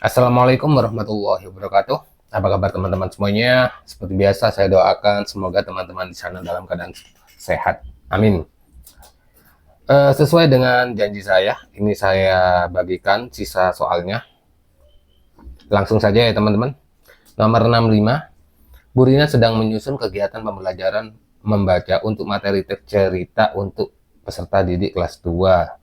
Assalamualaikum warahmatullahi wabarakatuh. Apa kabar teman-teman semuanya? Seperti biasa saya doakan semoga teman-teman di sana dalam keadaan sehat. Amin. Sesuai dengan janji saya, ini saya bagikan sisa soalnya. Langsung saja ya teman-teman. Nomor 65, Bu Rina sedang menyusun kegiatan pembelajaran membaca untuk materi teks cerita untuk peserta didik kelas 2.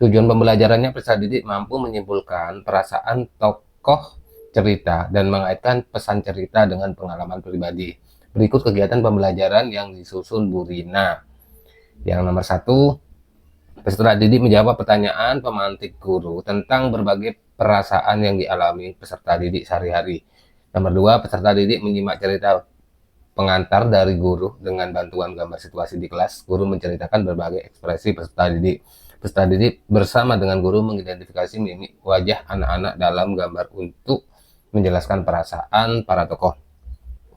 Tujuan pembelajarannya peserta didik mampu menyimpulkan perasaan tokoh cerita dan mengaitkan pesan cerita dengan pengalaman pribadi. Berikut kegiatan pembelajaran yang disusun Bu Rina. Yang nomor 1, peserta didik menjawab pertanyaan pemantik guru tentang berbagai perasaan yang dialami peserta didik sehari-hari. Nomor 2, peserta didik menyimak cerita pengantar dari guru dengan bantuan gambar situasi di kelas. Guru menceritakan berbagai ekspresi peserta didik. Peserta didik bersama dengan guru mengidentifikasi mimik wajah anak-anak dalam gambar untuk menjelaskan perasaan para tokoh.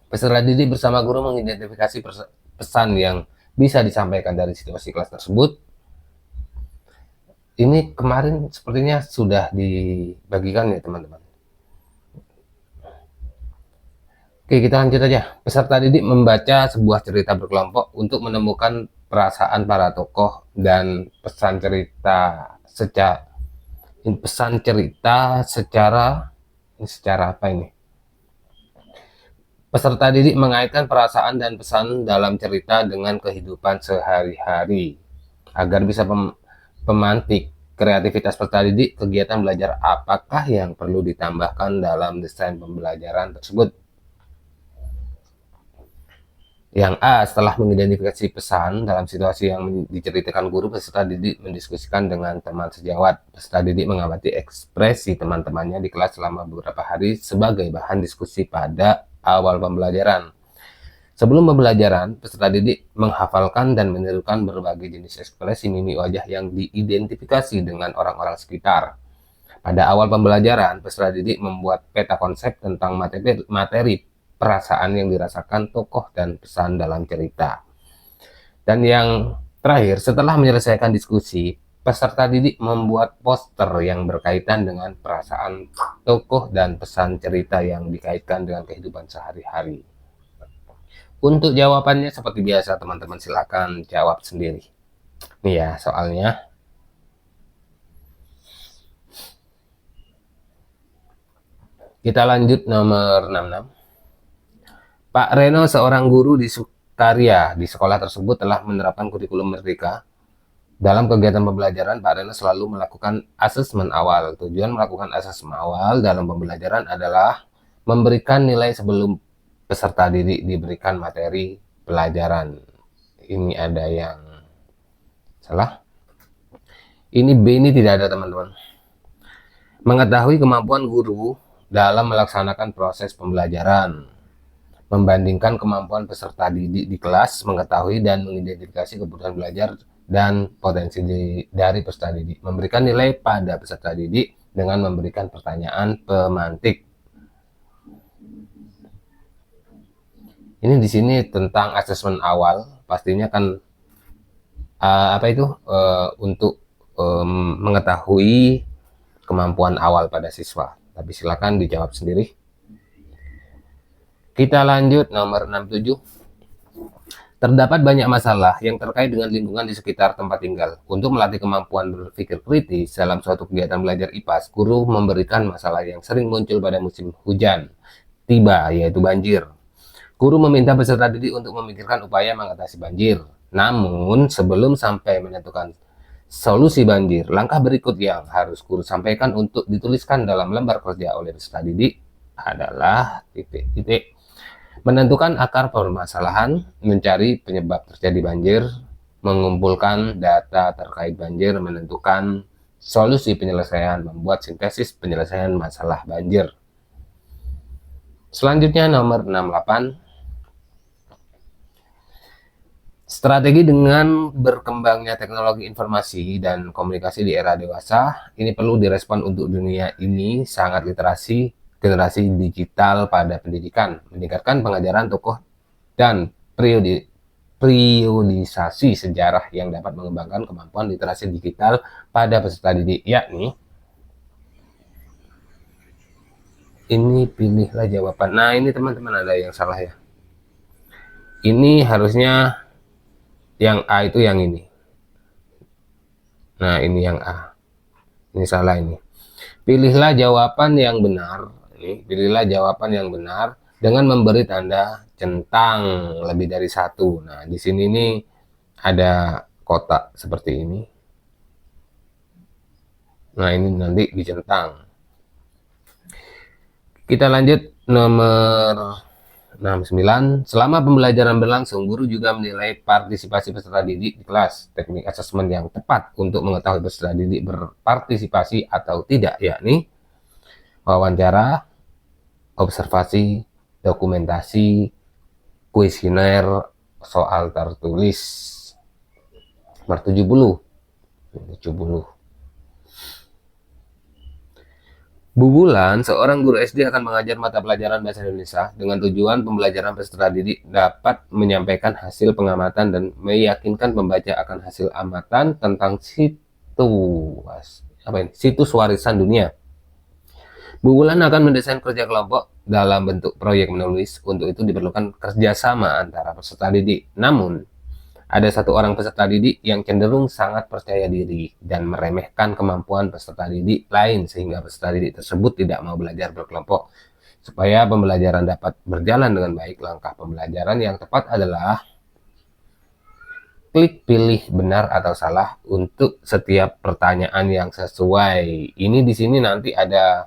Peserta didik bersama guru mengidentifikasi pesan yang bisa disampaikan dari situasi kelas tersebut. Ini kemarin sepertinya sudah dibagikan ya teman-teman. Oke, kita lanjut aja. Peserta didik membaca sebuah cerita berkelompok untuk menemukan perasaan para tokoh dan pesan cerita secara apa ini? Peserta didik mengaitkan perasaan dan pesan dalam cerita dengan kehidupan sehari-hari. Agar bisa pemantik kreativitas peserta didik, kegiatan belajar apakah yang perlu ditambahkan dalam desain pembelajaran tersebut? Yang A, setelah mengidentifikasi pesan dalam situasi yang diceritakan guru, peserta didik mendiskusikan dengan teman sejawat. Peserta didik mengamati ekspresi teman-temannya di kelas selama beberapa hari sebagai bahan diskusi pada awal pembelajaran. Sebelum pembelajaran, peserta didik menghafalkan dan menirukan berbagai jenis ekspresi mimik wajah yang diidentifikasi dengan orang-orang sekitar. Pada awal pembelajaran, peserta didik membuat peta konsep tentang materi perasaan yang dirasakan tokoh dan pesan dalam cerita. Dan yang terakhir, setelah menyelesaikan diskusi, peserta didik membuat poster yang berkaitan dengan perasaan tokoh dan pesan cerita yang dikaitkan dengan kehidupan sehari-hari. Untuk jawabannya seperti biasa teman-teman silakan jawab sendiri. Nih ya soalnya. Kita lanjut nomor 66. Pak Reno, seorang guru di Sukaria di sekolah tersebut, telah menerapkan kurikulum Merdeka. Dalam kegiatan pembelajaran, Pak Reno selalu melakukan asesmen awal. Tujuan melakukan asesmen awal dalam pembelajaran adalah memberikan nilai sebelum peserta didik diberikan materi pelajaran. Ini ada yang salah. Ini B, ini tidak ada teman-teman. Mengetahui kemampuan guru dalam melaksanakan proses pembelajaran. Membandingkan kemampuan peserta didik di kelas, mengetahui dan mengidentifikasi kebutuhan belajar dan potensi dari peserta didik, memberikan nilai pada peserta didik dengan memberikan pertanyaan pemantik. Ini di sini tentang asesmen awal, pastinya kan untuk mengetahui kemampuan awal pada siswa. Tapi silakan dijawab sendiri. Kita lanjut nomor 67. Terdapat banyak masalah yang terkait dengan lingkungan di sekitar tempat tinggal. Untuk melatih kemampuan berpikir kritis dalam suatu kegiatan belajar IPAS, guru memberikan masalah yang sering muncul pada musim hujan tiba, yaitu banjir. Guru meminta peserta didik untuk memikirkan upaya mengatasi banjir. Namun, sebelum sampai menentukan solusi banjir, langkah berikut yang harus guru sampaikan untuk dituliskan dalam lembar kerja oleh peserta didik adalah titik-titik. Menentukan akar permasalahan, mencari penyebab terjadi banjir, mengumpulkan data terkait banjir, menentukan solusi penyelesaian, membuat sintesis penyelesaian masalah banjir. Selanjutnya nomor 68. Strategi dengan berkembangnya teknologi informasi dan komunikasi di era dewasa, ini perlu direspon untuk dunia ini sangat literasi generasi digital pada pendidikan, meningkatkan pengajaran tokoh dan periodisasi sejarah yang dapat mengembangkan kemampuan literasi digital pada peserta didik, yakni Ini pilihlah jawaban. Nah, ini teman-teman ada yang salah ya. Ini harusnya yang A itu yang ini. Nah, ini yang A. Ini salah ini. Pilihlah jawaban yang benar. Ini, pilihlah jawaban yang benar dengan memberi tanda centang lebih dari satu. Nah, di sini nih ada kotak seperti ini. Nah, ini nanti dicentang. Kita lanjut nomor 69. Selama pembelajaran berlangsung, guru juga menilai partisipasi peserta didik di kelas. Teknik asesmen yang tepat untuk mengetahui peserta didik berpartisipasi atau tidak, yakni wawancara, observasi, dokumentasi, kuesioner, soal tertulis. Nomor 70. Bu Bulan, seorang guru SD akan mengajar mata pelajaran Bahasa Indonesia dengan tujuan pembelajaran peserta didik dapat menyampaikan hasil pengamatan dan meyakinkan pembaca akan hasil amatan tentang situs warisan dunia. Bu Bulan akan mendesain kerja kelompok dalam bentuk proyek menulis. Untuk itu diperlukan kerjasama antara peserta didik. Namun, ada satu orang peserta didik yang cenderung sangat percaya diri dan meremehkan kemampuan peserta didik lain sehingga peserta didik tersebut tidak mau belajar berkelompok. Supaya pembelajaran dapat berjalan dengan baik, langkah pembelajaran yang tepat adalah klik pilih benar atau salah untuk setiap pertanyaan yang sesuai. Ini di sini nanti ada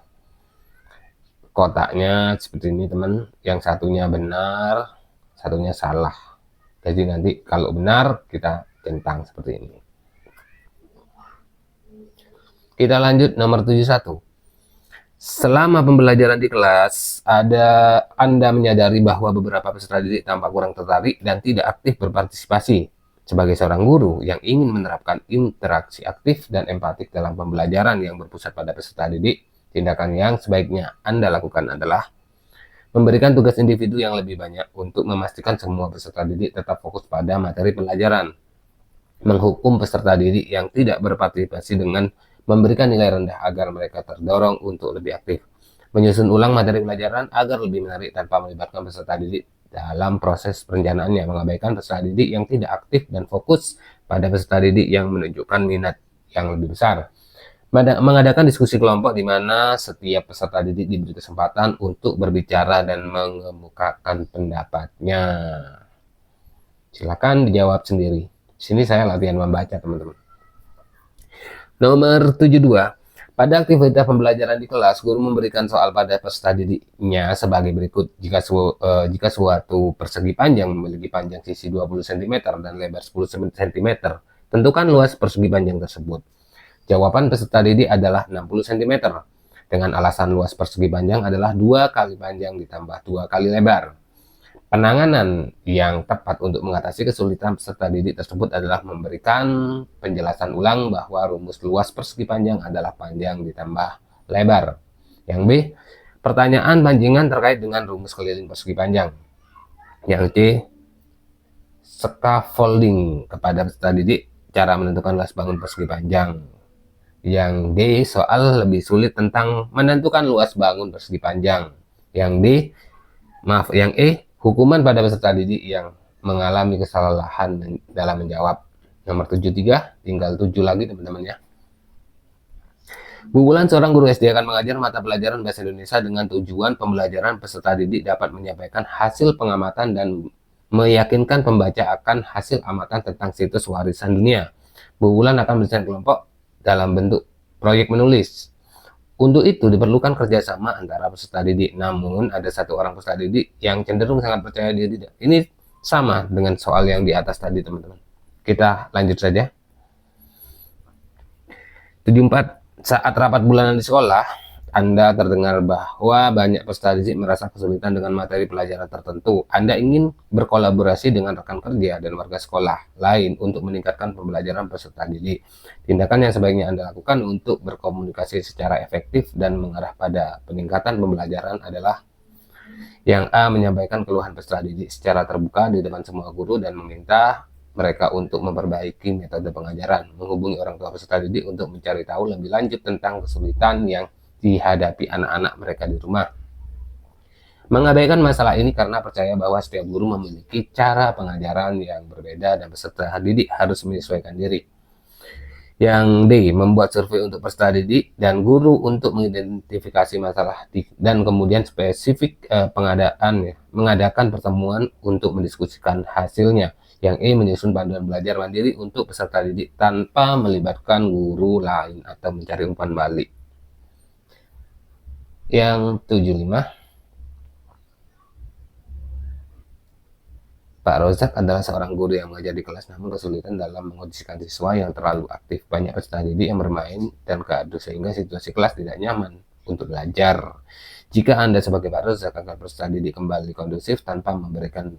kotaknya seperti ini, teman. Yang satunya benar, satunya salah. Jadi nanti kalau benar kita centang seperti ini. Kita lanjut nomor 71. Selama pembelajaran di kelas, Anda menyadari bahwa beberapa peserta didik tampak kurang tertarik dan tidak aktif berpartisipasi. Sebagai seorang guru yang ingin menerapkan interaksi aktif dan empatik dalam pembelajaran yang berpusat pada peserta didik, tindakan yang sebaiknya Anda lakukan adalah memberikan tugas individu yang lebih banyak untuk memastikan semua peserta didik tetap fokus pada materi pelajaran. Menghukum peserta didik yang tidak berpartisipasi dengan memberikan nilai rendah agar mereka terdorong untuk lebih aktif. Menyusun ulang materi pelajaran agar lebih menarik tanpa melibatkan peserta didik dalam proses perencanaannya. Mengabaikan peserta didik yang tidak aktif dan fokus pada peserta didik yang menunjukkan minat yang lebih besar. Mengadakan diskusi kelompok di mana setiap peserta didik diberi kesempatan untuk berbicara dan mengemukakan pendapatnya. Silakan dijawab sendiri. Di sini saya latihan membaca, teman-teman. Nomor 72. Pada aktivitas pembelajaran di kelas, guru memberikan soal pada peserta didiknya sebagai berikut. Jika suatu persegi panjang memiliki panjang sisi 20 cm dan lebar 10 cm, tentukan luas persegi panjang tersebut. Jawaban peserta didik adalah 60 cm. Dengan alasan luas persegi panjang adalah 2 kali panjang ditambah 2 kali lebar. Penanganan yang tepat untuk mengatasi kesulitan peserta didik tersebut adalah memberikan penjelasan ulang bahwa rumus luas persegi panjang adalah panjang ditambah lebar. Yang B, pertanyaan panjingan terkait dengan rumus keliling persegi panjang. Yang C, scaffolding kepada peserta didik, cara menentukan luas bangun persegi panjang. Yang D, soal lebih sulit tentang menentukan luas bangun persegi panjang. Yang E, hukuman pada peserta didik yang mengalami kesalahan dalam menjawab. Nomor 73, tinggal 7 lagi teman-teman ya. Bu Bulan, seorang guru SD, akan mengajar mata pelajaran Bahasa Indonesia dengan tujuan pembelajaran peserta didik dapat menyampaikan hasil pengamatan dan meyakinkan pembaca akan hasil amatan tentang situs warisan dunia. Bu Bulan akan mendesain kelompok dalam bentuk proyek menulis. Untuk itu diperlukan kerjasama antara peserta didik. Namun ada satu orang peserta didik yang cenderung sangat percaya diri. Ini sama dengan soal yang di atas tadi, teman-teman. Kita lanjut saja. 74. Saat rapat bulanan di sekolah, Anda terdengar bahwa banyak peserta didik merasa kesulitan dengan materi pelajaran tertentu. Anda ingin berkolaborasi dengan rekan kerja dan warga sekolah lain untuk meningkatkan pembelajaran peserta didik. Tindakan yang sebaiknya Anda lakukan untuk berkomunikasi secara efektif dan mengarah pada peningkatan pembelajaran adalah: yang A, menyampaikan keluhan peserta didik secara terbuka di depan semua guru dan meminta mereka untuk memperbaiki metode pengajaran. Menghubungi orang tua peserta didik untuk mencari tahu lebih lanjut tentang kesulitan yang dihadapi anak-anak mereka di rumah. Mengabaikan masalah ini karena percaya bahwa setiap guru memiliki cara pengajaran yang berbeda dan peserta didik harus menyesuaikan diri. Yang D, membuat survei untuk peserta didik dan guru untuk mengidentifikasi masalah dan kemudian spesifik mengadakan pertemuan untuk mendiskusikan hasilnya. Yang E, menyusun panduan belajar mandiri untuk peserta didik tanpa melibatkan guru lain atau mencari umpan balik. Yang 75, Pak Rozak adalah seorang guru yang mengajar di kelas namun kesulitan dalam mengondisikan siswa yang terlalu aktif. Banyak peserta didik yang bermain dan gaduh sehingga situasi kelas tidak nyaman untuk belajar. Jika Anda sebagai Pak Rozak agar peserta didik kembali kondusif tanpa memberikan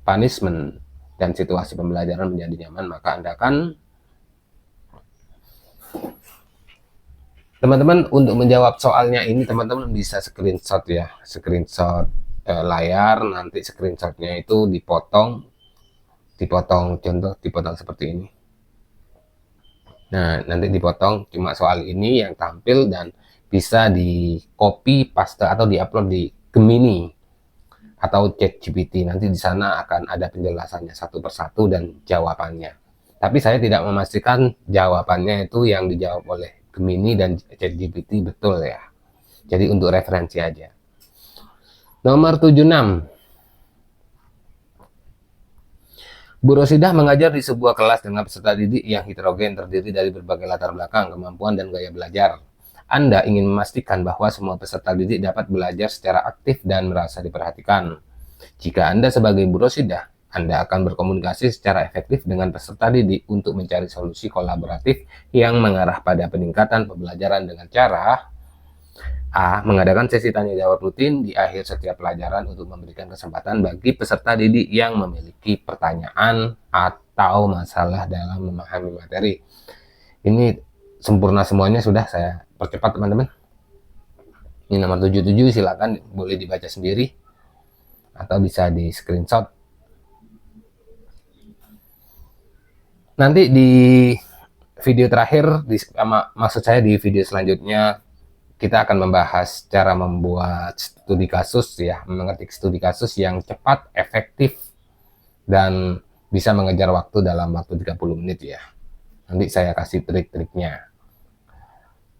punishment dan situasi pembelajaran menjadi nyaman, maka Anda akan teman-teman untuk menjawab soalnya ini teman-teman bisa screenshot ya, screenshot layar, nanti screenshotnya itu dipotong contoh dipotong seperti ini. Nah, nanti dipotong cuma soal ini yang tampil dan bisa di copy paste atau diupload di Gemini atau ChatGPT. Nanti di sana akan ada penjelasannya satu persatu dan jawabannya. Tapi saya tidak memastikan jawabannya itu yang dijawab oleh Gemini dan ChatGPT betul ya. Jadi untuk referensi aja. Nomor 76. Bu Rosidah mengajar di sebuah kelas dengan peserta didik yang heterogen terdiri dari berbagai latar belakang, kemampuan, dan gaya belajar. Anda ingin memastikan bahwa semua peserta didik dapat belajar secara aktif dan merasa diperhatikan. Jika Anda sebagai Bu Rosidah, Anda akan berkomunikasi secara efektif dengan peserta didik untuk mencari solusi kolaboratif yang mengarah pada peningkatan pembelajaran dengan cara A. Mengadakan sesi tanya jawab rutin di akhir setiap pelajaran untuk memberikan kesempatan bagi peserta didik yang memiliki pertanyaan atau masalah dalam memahami materi. Ini sempurna semuanya, sudah saya percepat teman-teman. Ini nomor 77, silakan boleh dibaca sendiri atau bisa di screenshot. Nanti di video terakhir, maksud saya di video selanjutnya, kita akan membahas cara membuat studi kasus ya, mengetik studi kasus yang cepat, efektif, dan bisa mengejar waktu dalam waktu 30 menit ya. Nanti saya kasih trik-triknya.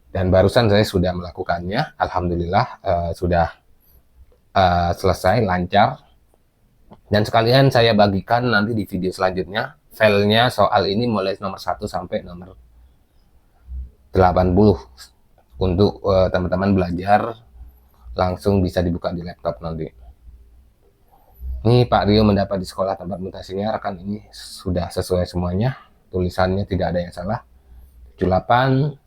Dan barusan saya sudah melakukannya, alhamdulillah sudah selesai, lancar. Dan sekalian saya bagikan nanti di video selanjutnya, filenya soal ini mulai nomor 1 sampai nomor 80. Untuk teman-teman belajar langsung bisa dibuka di laptop nanti. Ini Pak Rio mendapat di sekolah tempat mutasinya, rekan ini sudah sesuai semuanya, tulisannya tidak ada yang salah. 78,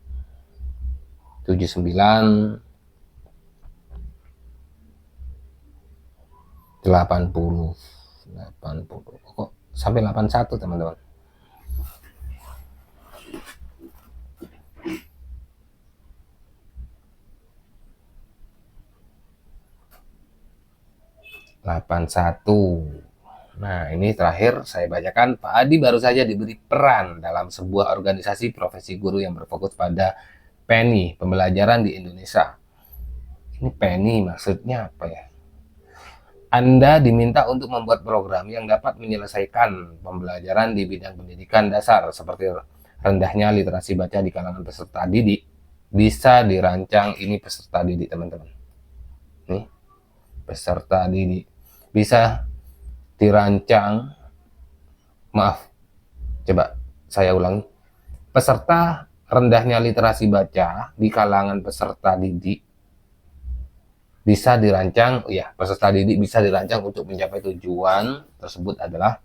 79, 80, kok sampai 81 teman-teman. Nah, ini terakhir saya bacakan. Pak Adi baru saja diberi peran dalam sebuah organisasi profesi guru yang berfokus pada PENI, pembelajaran di Indonesia. Ini PENI maksudnya apa ya? Anda diminta untuk membuat program yang dapat menyelesaikan pembelajaran di bidang pendidikan dasar seperti rendahnya literasi baca di kalangan peserta didik. Bisa dirancang, ini peserta didik teman-teman. Nih, peserta didik. Bisa dirancang, maaf, coba saya ulangi. Peserta rendahnya literasi baca di kalangan peserta didik bisa dirancang, ya peserta didik bisa dirancang untuk mencapai tujuan tersebut adalah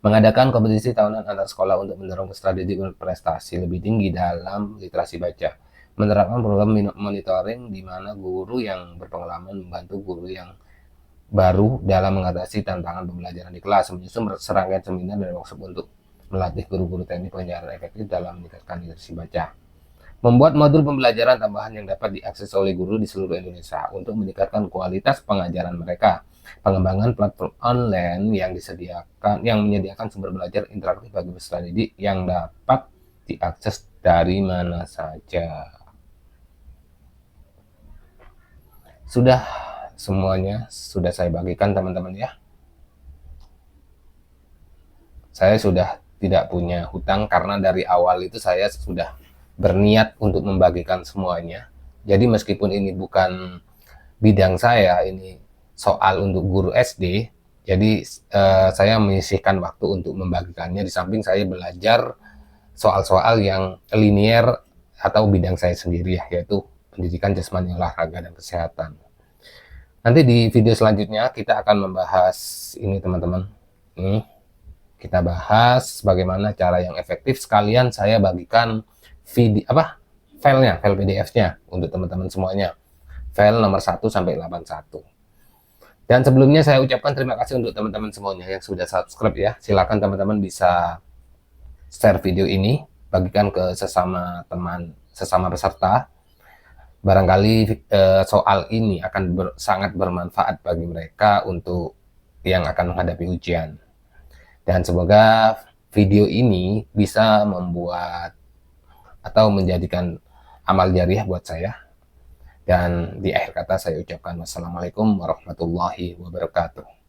mengadakan kompetisi tahunan antar sekolah untuk mendorong peserta didik berprestasi lebih tinggi dalam literasi baca, menerapkan program monitoring di mana guru yang berpengalaman membantu guru yang baru dalam mengatasi tantangan pembelajaran di kelas, menyusun serangkaian seminar dan workshop untuk melatih guru-guru teknik pengajaran efektif dalam meningkatkan literasi baca. Membuat modul pembelajaran tambahan yang dapat diakses oleh guru di seluruh Indonesia untuk meningkatkan kualitas pengajaran mereka. Pengembangan platform online yang menyediakan sumber belajar interaktif bagi peserta didik yang dapat diakses dari mana saja. Sudah semuanya sudah saya bagikan teman-teman ya. Saya sudah tidak punya hutang karena dari awal itu saya sudah berniat untuk membagikan semuanya. Jadi meskipun ini bukan bidang saya, ini soal untuk guru SD, jadi saya menyisihkan waktu untuk membagikannya di samping saya belajar soal-soal yang linier atau bidang saya sendiri ya, yaitu pendidikan jasmani, olahraga, dan kesehatan. Nanti di video selanjutnya kita akan membahas ini teman-teman. Nih, kita bahas bagaimana cara yang efektif, sekalian saya bagikan video filenya, file PDF-nya untuk teman-teman semuanya. File nomor 1 sampai 81. Dan sebelumnya saya ucapkan terima kasih untuk teman-teman semuanya yang sudah subscribe ya. Silakan teman-teman bisa share video ini, bagikan ke sesama teman, sesama peserta. Barangkali soal ini akan sangat bermanfaat bagi mereka untuk yang akan menghadapi ujian. Dan semoga video ini bisa membuat atau menjadikan amal jariah buat saya. Dan di akhir kata saya ucapkan wassalamualaikum warahmatullahi wabarakatuh.